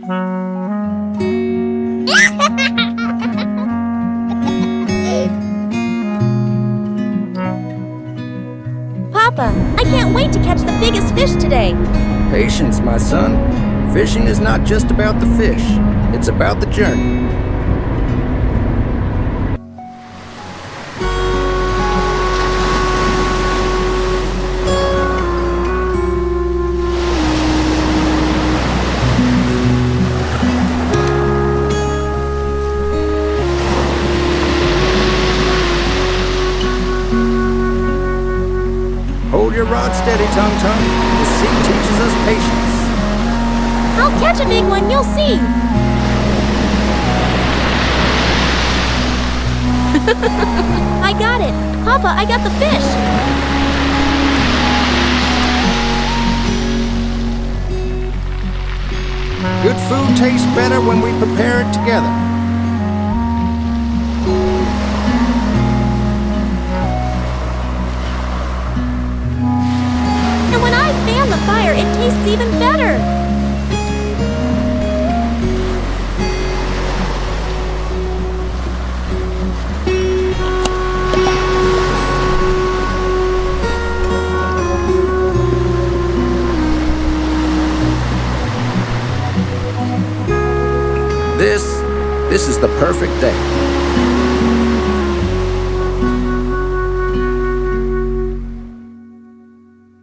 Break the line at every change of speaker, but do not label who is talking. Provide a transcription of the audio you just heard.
Papa, I can't wait to catch the biggest fish today.
Patience, my son. Fishing is not just about the fish, it's about the journey. Hold your rod steady, Tung Tung. The sea teaches us patience.
I'll catch a big one, you'll see. I got it. Papa, I got the fish.
Good food tastes better when we prepare it together.
And when I fan the fire, it tastes even better.
This is the perfect day.